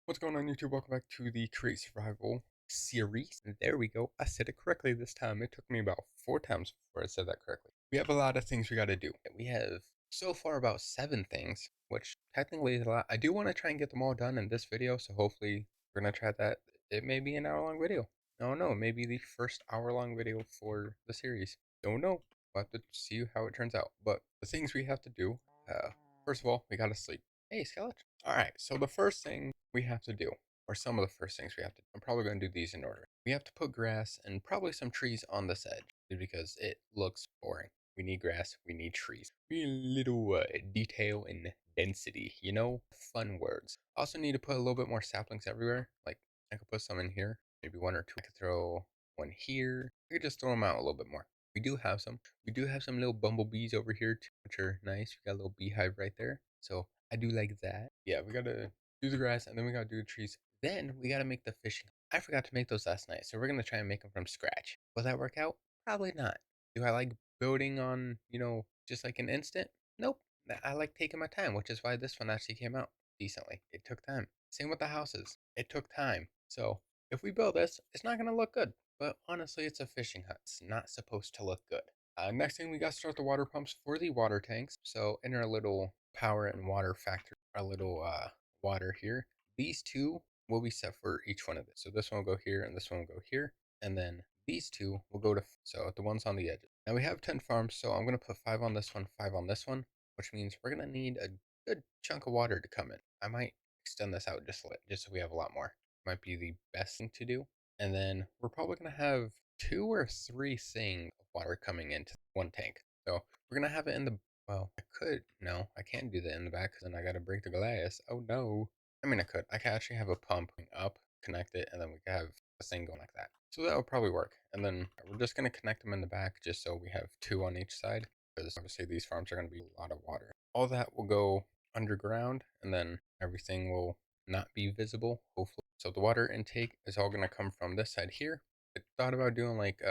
What's going on YouTube? Welcome back to the Create Survival series. And there we go. I said it correctly this time. It took me about 4 times before I said that correctly. We have a lot of things we got to do. We have so far about 7 things, which technically is a lot. I do want to try and get them all done in this video, so hopefully we're going to try that. It may be an hour-long video. No, it may be the first hour-long video for the series. Don't know. We'll have to see how it turns out. But the things we have to do, first of all, we got to sleep. Hey, skeleton. All right, so the first thing we have to do, or some of the first things we have to do, I'm probably going to do these in order. We have to put grass and probably some trees on this edge because it looks boring. We need grass, we need trees. We need a little detail and density, fun words. Also need to put a little bit more saplings everywhere. Like, I could put some in here, maybe one or two. I could throw one here. I could just throw them out a little bit more. We do have some. We do have some little bumblebees over here too, which are nice. We got a little beehive right there. So I do like that. Yeah, we gotta do the grass and then we gotta do the trees. Then we gotta make the fishing. I forgot to make those last night, so we're gonna try and make them from scratch. Will that work out? Probably not. Do I like building on, just like an instant? Nope. I like taking my time, which is why this one actually came out decently. It took time. Same with the houses. It took time. So if we build this, it's not gonna look good. But honestly, it's a fishing hut. It's not supposed to look good. Next thing, we got to start the water pumps for the water tanks. So in our little power and water factor, our little water here, these two will be set for each one of this. So this one will go here and this one will go here. And then these two will go to, so the ones on the edges. Now we have 10 farms, so I'm going to put 5 on this one, 5 on this one, which means we're going to need a good chunk of water to come in. I might extend this out just so we have a lot more. Might be the best thing to do. And then we're probably going to have 2 or 3 things of water coming into one tank. So we're going to have it in the, well, no, I can't do that in the back because then I got to break the glass. Oh no. I mean, I could actually have a pump up, connect it, and then we could have a thing going like that. So that would probably work. And then we're just going to connect them in the back just so we have 2 on each side because obviously these farms are going to be a lot of water. All that will go underground and then everything will not be visible, hopefully. So the water intake is all gonna come from this side here. I thought about doing like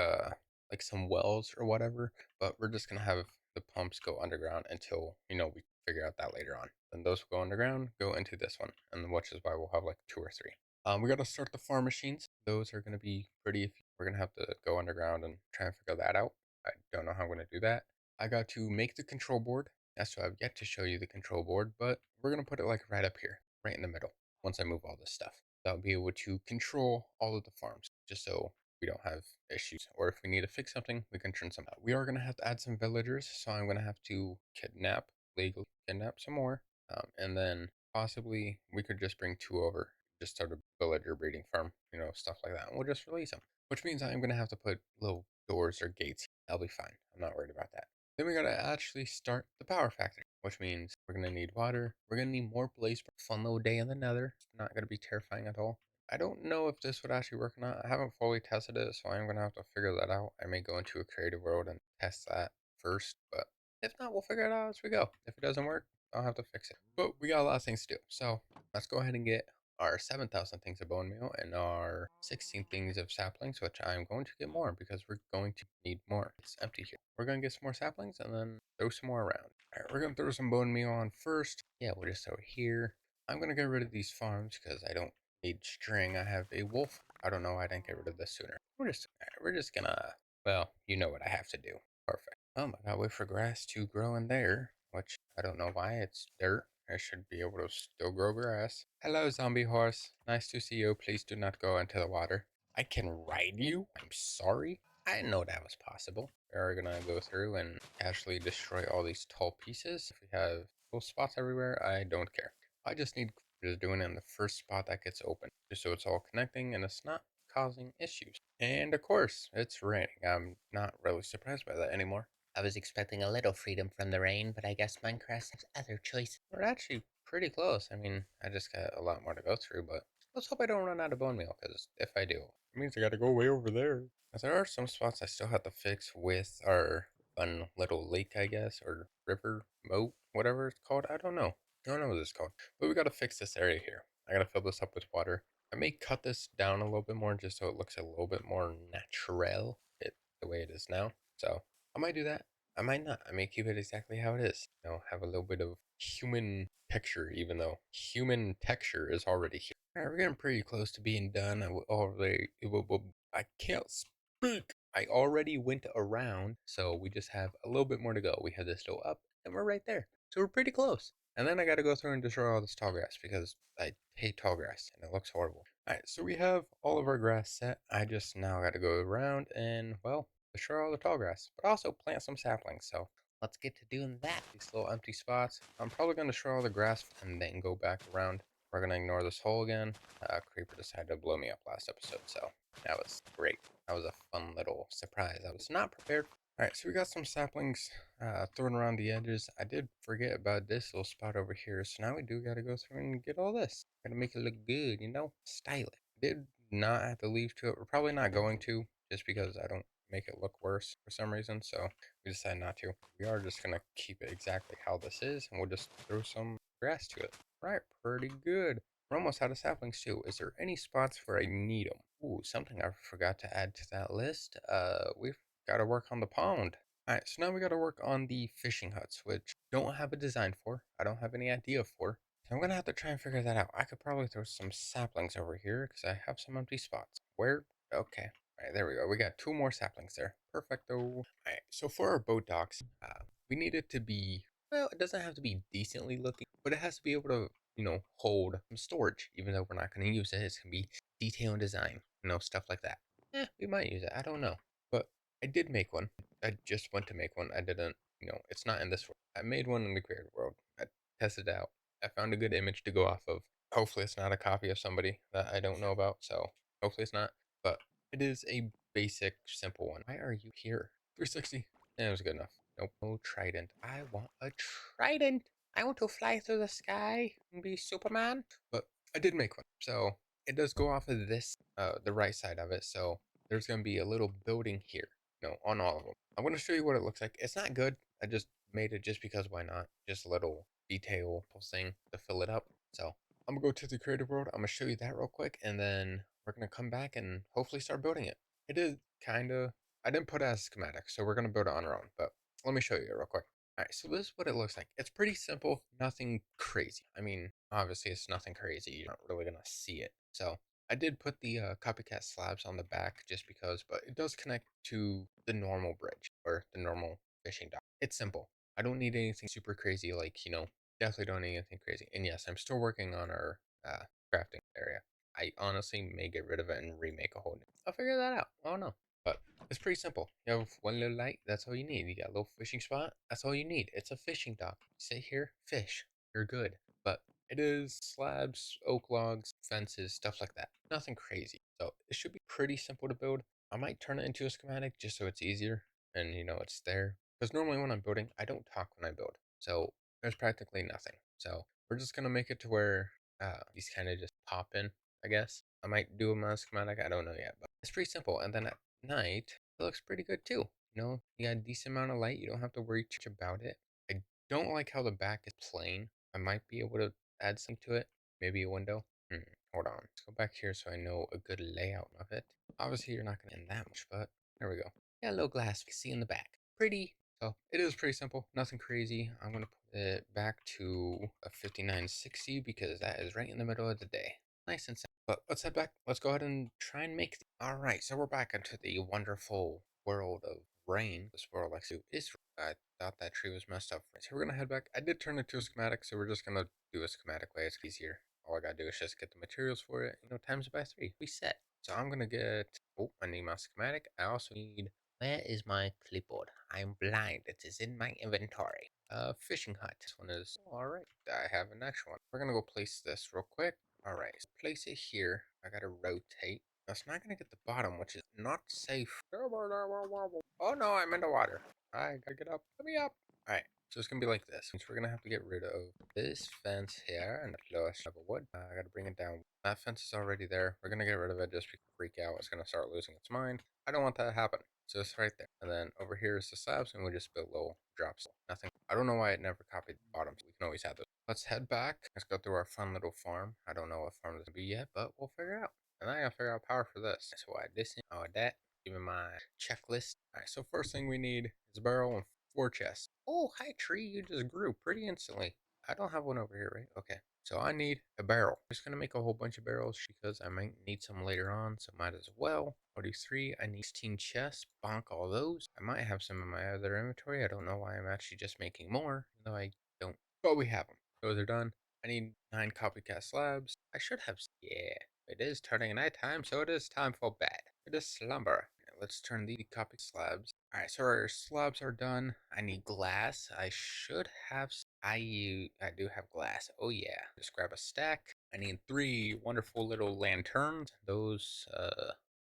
some wells or whatever, but we're just gonna have the pumps go underground until we figure out that later on. Then those will go underground, go into this one, and which is why we'll have like 2 or 3. We gotta start the farm machines. Those are gonna be pretty. We're gonna have to go underground and try and figure that out. I don't know how I'm gonna do that. I got to make the control board. So I've yet to show you the control board, but we're gonna put it like right up here, right in the middle. Once I move all this stuff, that'll be able to control all of the farms, just so we don't have issues. Or if we need to fix something, we can turn some out. We are gonna have to add some villagers, so I'm gonna have to legally kidnap some more, and then possibly we could just bring 2 over, just start a villager breeding farm, stuff like that, and we'll just release them. Which means I'm gonna have to put little doors or gates. I'll be fine. I'm not worried about that. Then we gotta actually start the power factory, which means we're gonna need water. We're gonna need more blaze. Fun little day in the nether. It's not gonna be terrifying at all. I don't know if this would actually work or not. I haven't fully tested it, so I'm gonna have to figure that out. I may go into a creative world and test that first, but if not, we'll figure it out as we go. If it doesn't work, I'll have to fix it. But we got a lot of things to do, so let's go ahead and get our 7,000 things of bone meal and our 16 things of saplings, which I'm going to get more because we're going to need more. It's empty here. We're going to get some more saplings and then throw some more around. All right, we're going to throw some bone meal on first. Yeah, we'll just throw it here. I'm going to get rid of these farms because I don't need string. I have a wolf. I don't know why I didn't get rid of this sooner. We're just gonna, well, you know what I have to do. Perfect. Oh my god, wait for grass to grow in there, which I don't know why. It's dirt. I should be able to still grow grass. Hello, zombie horse. Nice to see you. Please do not go into the water. I can ride you? I'm sorry? I didn't know that was possible. We're gonna go through and casually destroy all these tall pieces. If we have little spots everywhere, I don't care. I just need just doing it in the first spot that gets open, just so it's all connecting and it's not causing issues. And of course, it's raining. I'm not really surprised by that anymore. I was expecting a little freedom from the rain, but I guess Minecraft has other choices. We're actually pretty close. I mean, I just got a lot more to go through, but let's hope I don't run out of bone meal, because if I do, it means I gotta go way over there. As there are some spots I still have to fix with our fun little lake, I guess, or river, moat, whatever it's called. I don't know. I don't know what it's called. But we gotta fix this area here. I gotta fill this up with water. I may cut this down a little bit more just so it looks a little bit more natural, the way it is now. So I might do that. I might not. I may keep it exactly how it is. Have a little bit of human texture, even though human texture is already here. Alright, we're getting pretty close to being done. I can't speak. I already went around, so we just have a little bit more to go. We have this go up, and we're right there. So we're pretty close. And then I gotta go through and destroy all this tall grass because I hate tall grass and it looks horrible. Alright, so we have all of our grass set. I just now gotta go around and, well, destroy all the tall grass, but also plant some saplings. So let's get to doing that. These little empty spots. I'm probably gonna destroy all the grass and then go back around. We're gonna ignore this hole again. Creeper decided to blow me up last episode, so that was great. That was a fun little surprise. I was not prepared. Alright, so we got some saplings thrown around the edges. I did forget about this little spot over here, so now we do gotta go through and get all this. Gotta make it look good, you know? Style it. Did not have to leave to it. We're probably not going to, just because I don't make it look worse for some reason, so we decided not to. We are just gonna keep it exactly how this is, and we'll just throw some grass to it. Right, pretty good. We're almost out of saplings too. Is there any spots where I need them? Ooh, something I forgot to add to that list. We've got to work on the pond. Alright, so now we got to work on the fishing huts, which don't have a design for. I don't have any idea for. So I'm gonna have to try and figure that out. I could probably throw some saplings over here because I have some empty spots. Where? Okay. Alright, there we go. We got two more saplings there. Perfecto. Alright, so for our boat docks, we need it to be, well, it doesn't have to be decently looking, but it has to be able to, hold some storage, even though we're not going to use it. It's going to be detail and design, stuff like that. We might use it. I don't know. But I did make one. I just went to make one. I didn't, it's not in this world. I made one in the creative world. I tested it out. I found a good image to go off of. Hopefully, it's not a copy of somebody that I don't know about. So hopefully, it's not. But it is a basic, simple one. Why are you here? 360. That was good enough. Nope. No trident. I want a trident. I want to fly through the sky and be Superman. But I did make one. So it does go off of this, the right side of it. So there's going to be a little building here, on all of them. I'm going to show you what it looks like. It's not good. I just made it just because why not? Just a little detail thing to fill it up. So I'm going to go to the creative world. I'm going to show you that real quick. And then we're going to come back and hopefully start building it. It is kind of, I didn't put it as schematic. So we're going to build it on our own. But let me show you it real quick. Alright, so this is what it looks like. It's pretty simple, nothing crazy. I mean, obviously it's nothing crazy. You're not really going to see it. So I did put the copycat slabs on the back just because, but it does connect to the normal bridge or the normal fishing dock. It's simple. I don't need anything super crazy like, definitely don't need anything crazy. And yes, I'm still working on our crafting area. I honestly may get rid of it and remake a whole new. I'll figure that out. I don't know. But it's pretty simple. You have one little light, that's all you need. You got a little fishing spot, that's all you need. It's a fishing dock. Sit here, fish. You're good. But it is slabs, oak logs, fences, stuff like that. Nothing crazy. So it should be pretty simple to build. I might turn it into a schematic just so it's easier and it's there. Because normally when I'm building, I don't talk when I build. So there's practically nothing. So we're just gonna make it to where these kind of just pop in, I guess. I might do them as schematic, I don't know yet, but it's pretty simple. And then at night, it looks pretty good too. You got a decent amount of light, you don't have to worry too much about it. I don't like how the back is plain. I might be able to add some to it, maybe a window. Hold on, let's go back here so I know a good layout of it. Obviously, you're not gonna end that much, but there we go. Yeah, a little glass you can see in the back. Pretty. So it is pretty simple, nothing crazy. I'm gonna put it back to a 5960 because that is right in the middle of the day. Nice and simple. But let's head back. Let's go ahead and try and make. All right, so we're back into the wonderful world of rain. This world likes to is. I thought that tree was messed up. So we're gonna head back. I did turn it to a schematic, so we're just gonna do a schematic way. It's easier. All I gotta do is just get the materials for it. Times it by 3. We set. So I'm gonna get. Oh, I need my schematic. I also need. Where is my clipboard? I'm blind. It is in my inventory. Fishing hut. This one is. Alright, I have an extra one. We're gonna go place this real quick. Alright, so place it here. I gotta rotate. Now it's not gonna get the bottom, which is not safe. Oh no, I'm in the water. I gotta get up. Let me up. Alright, so it's gonna be like this. Since we're gonna have to get rid of this fence here and the flush of wood. I gotta bring it down. That fence is already there. We're gonna get rid of it just because freak out. It's gonna start losing its mind. I don't want that to happen. So it's right there. And then over here is the slabs, and we just built little drops. Nothing. I don't know why it never copied the bottom. We can always have those. Let's head back. Let's go through our fun little farm. I don't know what farm this will be yet, but we'll figure it out. And I gotta figure out power for this. So I this, that. Give me my checklist. Alright, so first thing we need is a barrel and 4 chests. Oh, hi tree, you just grew pretty instantly. I don't have one over here, right? Okay. So I need a barrel. I'm just gonna make a whole bunch of barrels because I might need some later on, so might as well. I'll do three. I need 16 chests. Bonk all those. I might have some in my other inventory. I don't know why I'm actually just making more, even though I don't. But we have them. Those are done. I need 9 copycat slabs. I should have. Yeah, it is turning nighttime, so it is time for bed. It is slumber. Let's turn the copy slabs. Alright, so our slabs are done. I need glass. I should have. I do have glass. Oh yeah. Just grab a stack. I need 3 wonderful little lanterns. Those,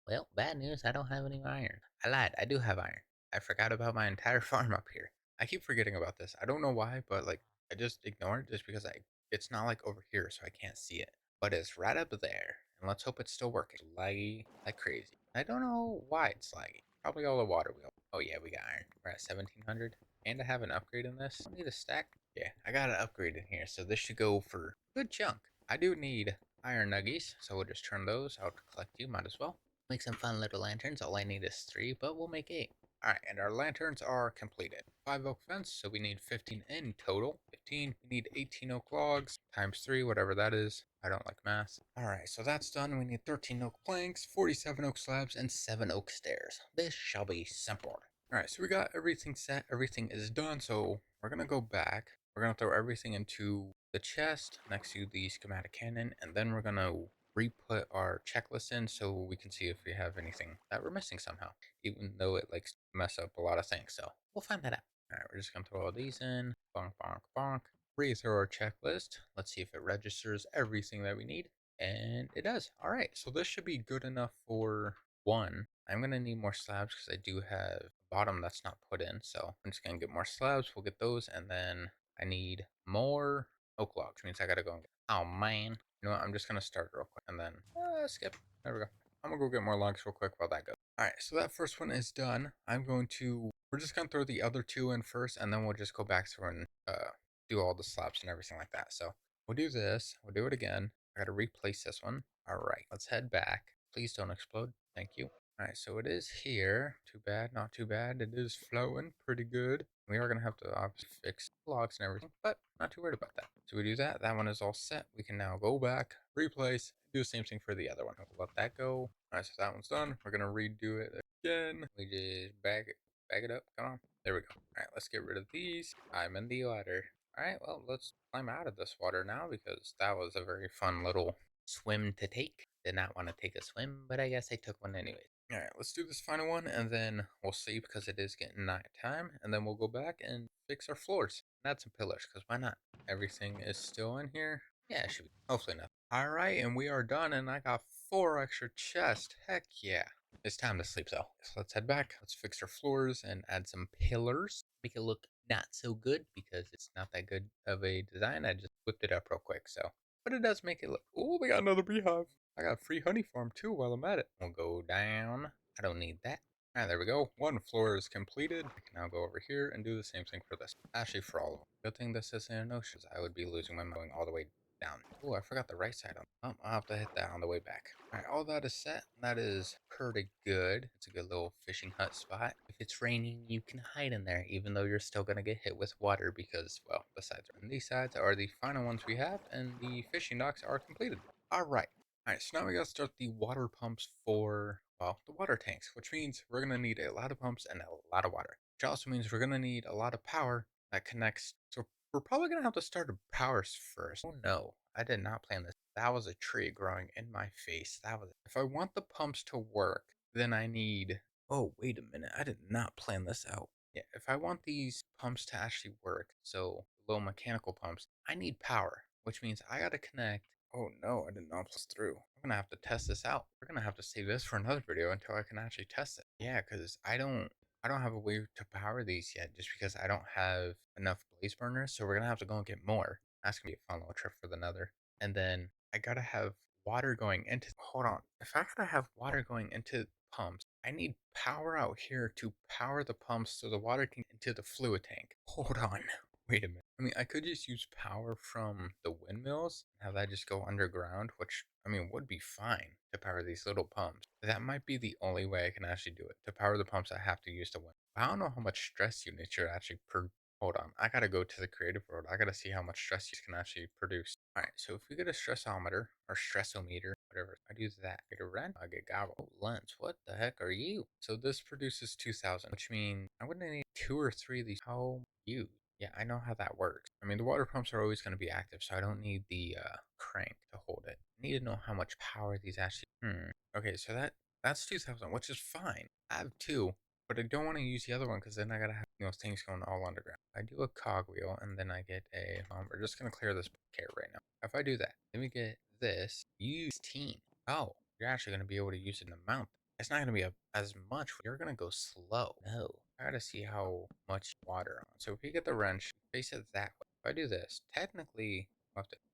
well, bad news. I don't have any iron. I lied. I do have iron. I forgot about my entire farm up here. I keep forgetting about this. I don't know why, but like, I just ignore it just because it's not like over here, so I can't see it. But it's right up there. And let's hope it's still working. Laggy like crazy. I don't know why it's laggy. Probably all the water wheel. Oh yeah, we got iron. We're at 1700. And I have an upgrade in this. I don't need a stack. Yeah, I got an upgrade in here, so this should go for a good chunk. I do need iron nuggies, so we'll just turn those. I'll collect you, might as well. Make some fun little lanterns. All I need is 3, but we'll make 8. Alright, and our lanterns are completed. 5 oak fence, so we need 15 in total. 15, we need 18 oak logs, times 3, whatever that is. I don't like math. Alright, so that's done. We need 13 oak planks, 47 oak slabs, and 7 oak stairs. This shall be simple. Alright, so we got everything set. Everything is done, so we're going to go back. We're going to throw everything into the chest next to the schematic cannon, and then we're going to re-put our checklist in so we can see if we have anything that we're missing somehow, even though it likes to mess up a lot of things. So we'll find that out. All right, we're just gonna throw all these in. Bonk, bonk, bonk. Read through our checklist. Let's see if it registers everything that we need. And it does. All right, so this should be good enough for 1. I'm gonna need more slabs because I do have a bottom that's not put in. So I'm just gonna get more slabs. We'll get those, and then I need more oak logs, which means I gotta go and get. Oh man. You know what? I'm just gonna start real quick and then skip. There we go. I'm gonna go get more logs real quick while that goes. All right, so that first one is done. We're just gonna throw the other 2 in first, and then we'll just go back through and do all the slabs and everything like that. So we'll do this. We'll do it again. I gotta replace this one. All right, let's head back. Please don't explode. Thank you. All right, so it is here. Too bad, not too bad. It is flowing pretty good. We are going to have to obviously fix logs and everything, but not too worried about that. So we do that. That one is all set. We can now go back, replace, do the same thing for the other one. We'll let that go. All right, so that one's done. We're going to redo it again. We just bag it up. Come on. There we go. All right, let's get rid of these. I'm in the water. All right, well, let's climb out of this water now because that was a very fun little swim to take. Did not want to take a swim, but I guess I took one anyway. All right, let's do this final one, and then we'll see because it is getting night time, and then we'll go back and fix our floors. Add some pillars, because why not? Everything is still in here. Yeah, it should be. Hopefully not. All right, and we are done, and I got 4 extra chests. Heck yeah. It's time to sleep, though. So let's head back. Let's fix our floors and add some pillars. Make it look not so good because it's not that good of a design. I just whipped it up real quick, so. But it does make it look. Oh, we got another beehive. I got free honey farm too while I'm at it. We'll go down. I don't need that. Alright, there we go. 1 floor is completed. I can now go over here and do the same thing for this. Actually, for all of them. Good thing this isn't an ocean. I would be losing my mind going all the way down. Oh, I forgot the right side on. Oh, I'll have to hit that on the way back. Alright, all that is set. That is pretty good. It's a good little fishing hut spot. If it's raining, you can hide in there, even though you're still going to get hit with water because, well, the sides are. And these sides are the final ones we have, and the fishing docks are completed. Alright. Alright, so now we gotta start the water pumps for, well, the water tanks, which means we're gonna need a lot of pumps and a lot of water. Which also means we're gonna need a lot of power that connects. So we're probably gonna have to start a power first. Oh no, I did not plan this. That was a tree growing in my face. That was. If I want the pumps to work, then I need. Oh, wait a minute. I did not plan this out. Yeah, if I want these pumps to actually work, so little mechanical pumps, I need power, which means I gotta connect. Oh no, I did not plus through. I'm gonna have to test this out. We're gonna have to save this for another video until I can actually test it. Yeah, because I don't have a way to power these yet, just because I don't have enough blaze burners. So we're gonna have to go and get more. That's gonna be a fun little trip for the nether. And then I gotta have water going into. Hold on. If I gotta have water going into pumps, I need power out here to power the pumps so the water can into the fluid tank. Hold on. Wait a minute. I mean, I could just use power from the windmills and have that just go underground, which, I mean, would be fine to power these little pumps. That might be the only way I can actually do it. To power the pumps, I have to use the wind. I don't know how much stress units you're actually Hold on. I gotta go to the creative world. I gotta see how much stress you can actually produce. Alright, so if we get a stressometer or stressometer, whatever, I do that. Get a red, I get gobble. Oh, lens, what the heck are you? So this produces 2000, which means I wouldn't need 2 or 3 of these. How you? Yeah, I know how that works. I mean, the water pumps are always going to be active, so I don't need the crank to hold it. I need to know how much power these actually. Okay, so that's 2000, which is fine. I have two, but I don't want to use the other one because then I gotta have things going all underground. I do a cogwheel and then I get a. We're just gonna clear this care right now. If I do that, then we get this. Use team. Oh, you're actually gonna be able to use it in a mount. It's not gonna be as much. You're gonna go slow. No, I gotta see how much water on. So if we get the wrench, face it that way. If I do this, technically,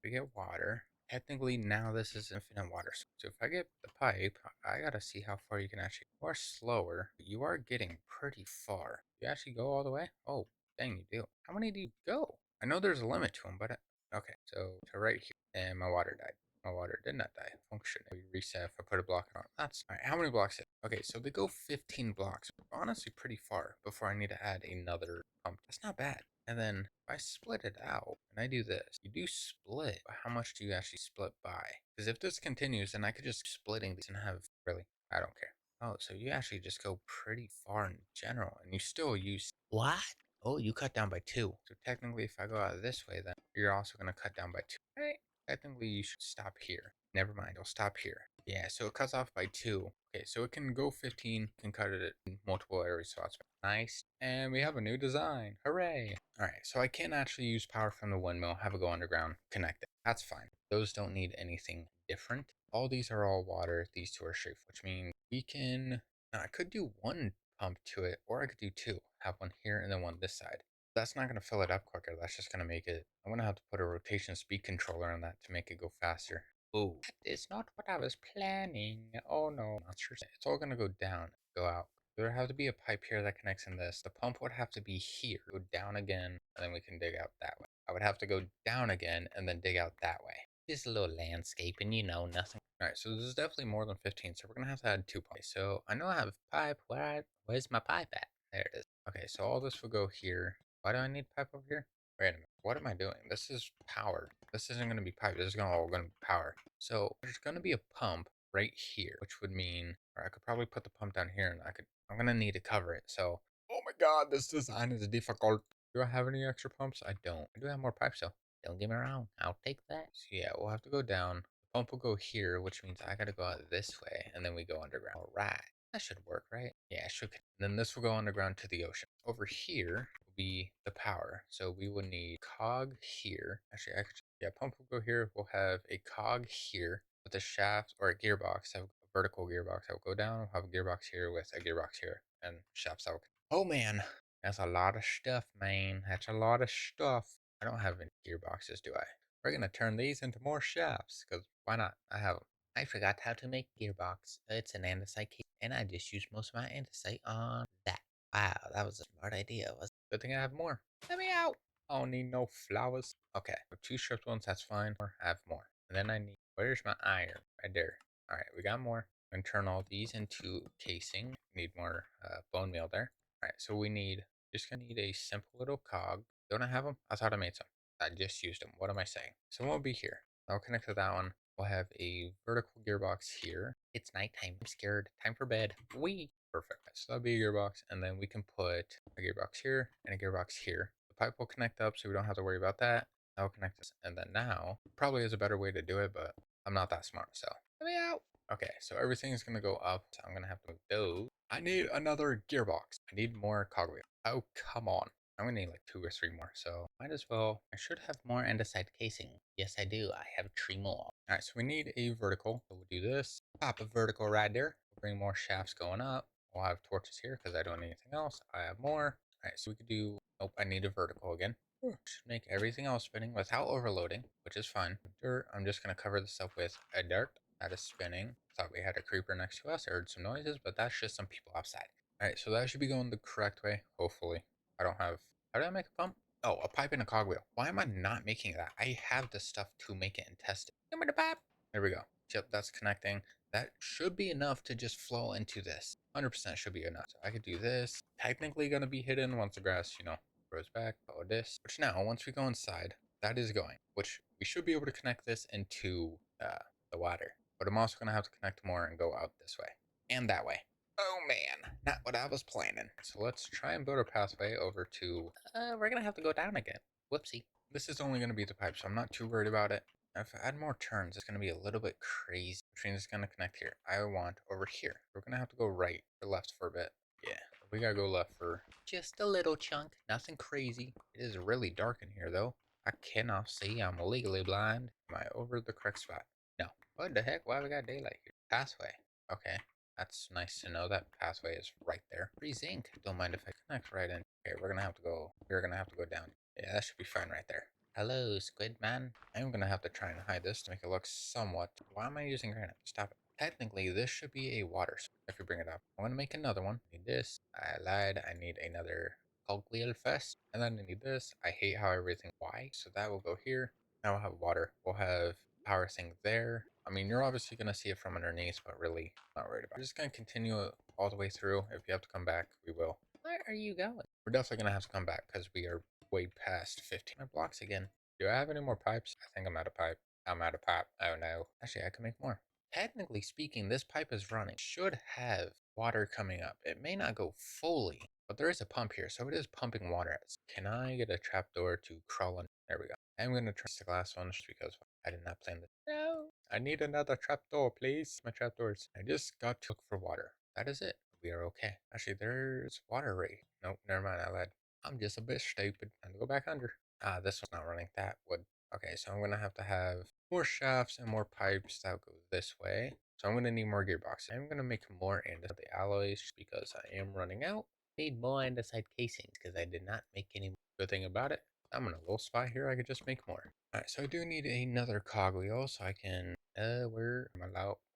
we get water. Technically, now this is infinite water. So if I get the pipe, I gotta see how far you can actually. You are slower, but you are getting pretty far. You actually go all the way? Oh, dang, you do. How many do you go? I know there's a limit to them, but okay. So to right here, and my water died. My water did not die. Function. We reset if I put a block on. That's all right. How many blocks? Okay, so they go 15 blocks. Honestly, pretty far before I need to add another pump. That's not bad. And then if I split it out and I do this, you do split, but how much do you actually split by? Because if this continues, then I could just keep splitting these and have really, I don't care. Oh, so you actually just go pretty far in general and you still use what? Oh, you cut down by 2. So technically, if I go out this way, then you're also going to cut down by 2. Right? Technically, you should stop here. Never mind, I'll stop here. Yeah, so it cuts off by 2. Okay, so it can go 15, can cut it in multiple area spots. Nice. And we have a new design. Hooray. Alright, so I can actually use power from the windmill, have it go underground, connect it. That's fine. Those don't need anything different. All these are all water. These two are straight, which means we can. Now, I could do one pump to it, or I could do two. Have one here and then one this side. That's not going to fill it up quicker. That's just going to make it. I'm going to have to put a rotation speed controller on that to make it go faster. Oh, that is not what I was planning. Oh no, monsters. It's all going to go down, go out. There would have to be a pipe here that connects in this. The pump would have to be here, go down again, and then we can dig out that way. I would have to go down again and then dig out that way. Just a little landscaping, nothing. Alright, so this is definitely more than 15, so we're going to have to add 2 pumps. So I know I have pipe. Where's my pipe at? There it is. Okay, so all this will go here. Why do I need pipe over here? Wait a minute. What am I doing? This is power. This isn't going to be pipe. This is all going to be power. So there's going to be a pump right here, which would mean, or I could probably put the pump down here and I'm going to need to cover it. So, oh my God, this design is difficult. Do I have any extra pumps? I don't. I do have more pipes though. Don't get me wrong. I'll take that. So yeah, we'll have to go down. The pump will go here, which means I got to go out this way and then we go underground. All right. That should work, right? Yeah, it should. And then this will go underground to the ocean. Over here will be the power. So we will need cog here. Actually, yeah, pump will go here. We'll have a cog here with a shaft or a gearbox. Have a vertical gearbox that will go down. We'll have a gearbox here with a gearbox here and shafts that will. Oh man, that's a lot of stuff, man. That's a lot of stuff. I don't have any gearboxes, do I? We're gonna turn these into more shafts, because why not? I have them. I forgot how to make gearbox. It's an andesite case, and I just used most of my andesite on that. Wow, that was a smart idea. Good thing I have more. Let me out. I don't need no flowers. Okay, 2 stripped ones, that's fine. Or I have more. And then I need, where's my iron? Right there. All right, we got more. I'm gonna turn all these into casing. Need more bone meal there. All right, so we need, just gonna need a simple little cog. Don't I have them? I thought I made some. I just used them. What am I saying? Someone will be here. I'll connect to that one. We'll have a vertical gearbox here. It's nighttime. I'm scared. Time for bed. Wee. Perfect. So that'll be a gearbox, and then we can put a gearbox here and a gearbox here. The pipe will connect up, so we don't have to worry about that. That'll connect this, and then now probably is a better way to do it, but I'm not that smart, so let me out. Okay, so everything is gonna go up. So I'm gonna have to move those. I need another gearbox. I need more cogwheel. Oh, come on. I'm gonna need like 2 or 3 more, so might as well. I should have more andesite casing. Yes, I do. I have 3 more. All right, so we need a vertical. So we'll do this. Pop a vertical right there. We'll bring more shafts going up. We'll have torches here because I don't need anything else. I have more. All right, so we could do. Nope, I need a vertical again. Should make everything else spinning without overloading, which is fine. Dirt. I'm just gonna cover this up with a dirt. That is spinning. Thought we had a creeper next to us. I heard some noises, but that's just some people outside. All right, so that should be going the correct way. Hopefully, I don't have. How did I make a pump? Oh, a pipe and a cogwheel. Why am I not making that? I have the stuff to make it and test it. Give me the pipe. There we go. Yep, that's connecting. That should be enough to just flow into this. 100% should be enough. So I could do this. Technically going to be hidden once the grass, grows back. Oh, this. Which now, once we go inside, that is going, which we should be able to connect this into the water. But I'm also going to have to connect more and go out this way and that way. Oh man, not what I was planning. So let's try and build a pathway over to, we're going to have to go down again. Whoopsie. This is only going to be the pipe, so I'm not too worried about it. If I add more turns, it's going to be a little bit crazy, which means it's going to connect here. I want over here. We're going to have to go right or left for a bit. Yeah, we got to go left for just a little chunk. Nothing crazy. It is really dark in here, though. I cannot see. I'm legally blind. Am I over the correct spot? No. What the heck? Why we got daylight here? Pathway. Okay. That's nice to know. That pathway is right there. Free zinc. Don't mind if I connect right in. Okay, we're gonna have to go. We're gonna have to go down. Yeah, that should be fine right there. Hello, Squid Man. I'm gonna have to try and hide this to make it look somewhat. Why am I using granite? Stop it. Technically, this should be a water source if you bring it up. I'm gonna make another one. I need this. I lied. I need another cogwheel first, and then I need this. I hate how everything Y, so that will go here. Now we'll have water. We'll have power thing there. I mean, you're obviously gonna see it from underneath, but really not worried about it. We're just gonna continue it all the way through. If you have to come back, we will. Where are you going? We're definitely gonna have to come back because we are way past 15 blocks again. Do I have any more pipes? I think I'm out of pipe. I'm out of pipe. Oh no. Actually, I can make more. Technically speaking, this pipe is running. Should have water coming up. It may not go fully, but there is a pump here, so it is pumping water out. Can I get a trapdoor to crawl in? There we go. I'm gonna trust the glass one just because I did not plan this. No. I need another trapdoor, please. My trapdoors. I just got to look for water. That is it. We are okay. Actually, there's water right. Nope, never mind. I lied. I'm just a bit stupid. Time to go back under. Ah, this one's not running. That would. Okay, so I'm gonna have to have more shafts and more pipes that go this way. So I'm gonna need more gearboxes. I'm gonna make more andesite the alloys just because I am running out. Need more andesite casings because I did not make any. Good thing about it, I'm in a little spot here. I could just make more. All right, so I do need another cogwheel so I can. Where my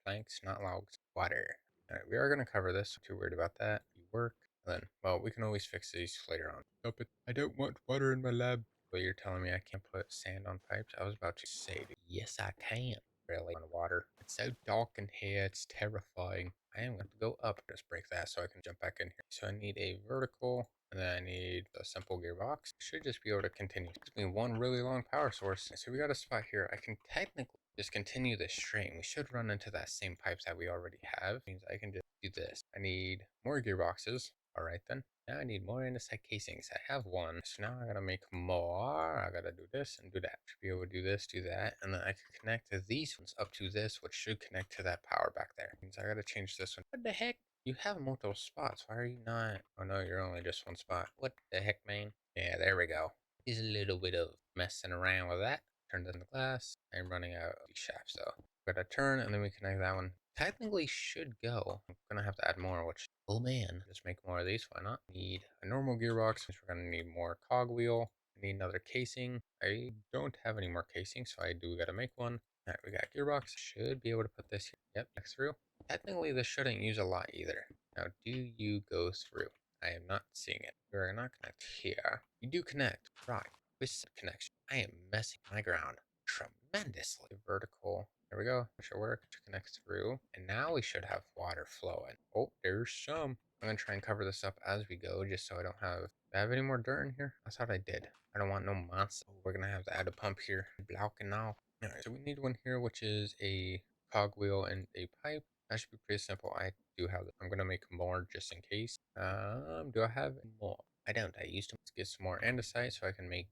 planks, not logs, water. All right, we are gonna cover this. I'm too worried about that. You work. Then, well, we can always fix these later on. Stop it. I don't want water in my lab. Well, you're telling me I can't put sand on pipes? I was about to say, yes, I can. Really, on water. It's so dark in here. It's terrifying. I am going to go up. Just break that so I can jump back in here. So I need a vertical, and then I need a simple gearbox. Should just be able to continue. It's been one really long power source. So we got a spot here. I can technically just continue this string. We should run into that same pipes that we already have. Means I can just do this. I need more gearboxes. All right then. Now I need more andesite casings. I have one. So now I gotta make more. I gotta do this and do that. Should be able to do this, do that. And then I can connect these ones up to this, which should connect to that power back there. Means I gotta change this one. What the heck? You have multiple spots. Why are you not? Oh no, you're only just one spot. What the heck, man? Yeah, there we go. Is a little bit of messing around with that. Turn this into glass. I'm running out of these shafts though. Gotta turn and then we connect that one. Technically should go. I'm gonna have to add more, which, oh man, just make more of these. Why not? Need a normal gearbox, which we're gonna need more cogwheel. I need another casing. I don't have any more casing, so I do gotta make one. All right, we got gearbox. Should be able to put this here. Yep, next through. Technically, this shouldn't use a lot either. Now, do you go through? I am not seeing it. You're not connect here. You do connect. Right. With connection. I am messing my ground tremendously. Vertical. There we go. Should work to connect through. And now we should have water flowing. Oh, there's some. I'm gonna try and cover this up as we go, just so I don't have. Do I have any more dirt in here? I thought I did. I don't want no monster. Oh, we're gonna have to add a pump here. Blocking now. Alright, so we need one here, which is a cogwheel and a pipe. That should be pretty simple. I do have. I'm gonna make more just in case. Do I have more? I don't. I used to get some more andesite so I can make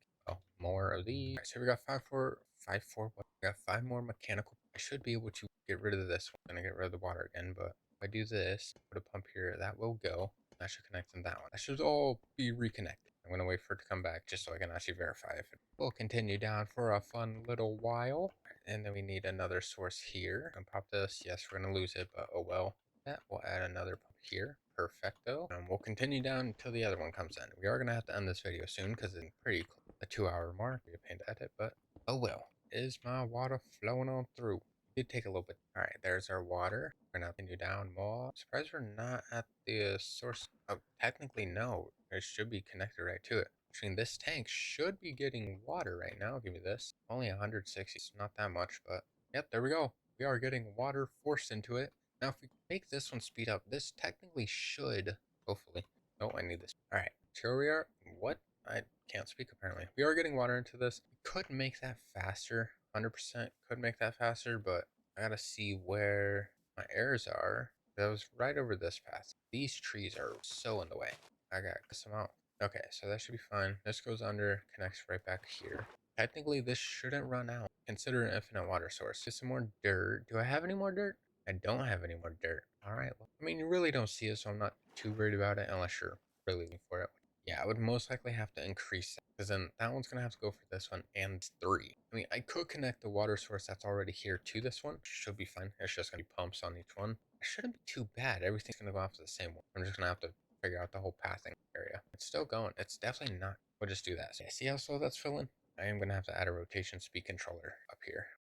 more of these. Alright, so we got what? We got 5 more mechanical. I should be able to get rid of this one. I'm gonna get rid of the water again, but if I do this, put a pump here, that will go. That should connect in that one. That should all be reconnected. I'm gonna wait for it to come back just so I can actually verify if it will continue down for a fun little while. And then we need another source here. And pop this. Yes, we're gonna lose it, but oh well. That we'll add another pump here. Perfecto. And we'll continue down until the other one comes in. We are gonna have to end this video soon because it's pretty close. A 2-hour mark. Be a pain to edit, but oh well. Is my water flowing on through? It did take a little bit. All right, there's our water. We're gonna continue down more. Surprised we're not at the source. Oh, technically no. It should be connected right to it. Between this tank should be getting water right now. Give me this. Only 160. It's not that much, but yep, there we go. We are getting water forced into it. Now, if we make this one speed up, this technically should, hopefully. Oh, I need this. All right, here we are. What? I can't speak apparently. We are getting water into this. Could make that faster. 100% could make that faster, but I gotta see where my errors are. That was right over this path. These trees are so in the way. I gotta cut some out. Okay, so that should be fine. This goes under, connects right back here. Technically, this shouldn't run out. Consider an infinite water source. Get some more dirt. Do I have any more dirt? I don't have any more dirt. All right. Well, I mean, you really don't see it, so I'm not too worried about it unless you're really looking for it. Yeah, I would most likely have to increase that because then that one's going to have to go for this one and 3. I mean, I could connect the water source that's already here to this one. Should be fine. It's just going to be pumps on each one. It shouldn't be too bad. Everything's going to go off to the same one. I'm just going to have to figure out the whole pathing area. It's still going. It's definitely not. We'll just do that. So, yeah, see how slow that's filling? I am going to have to add a rotation speed controller up here.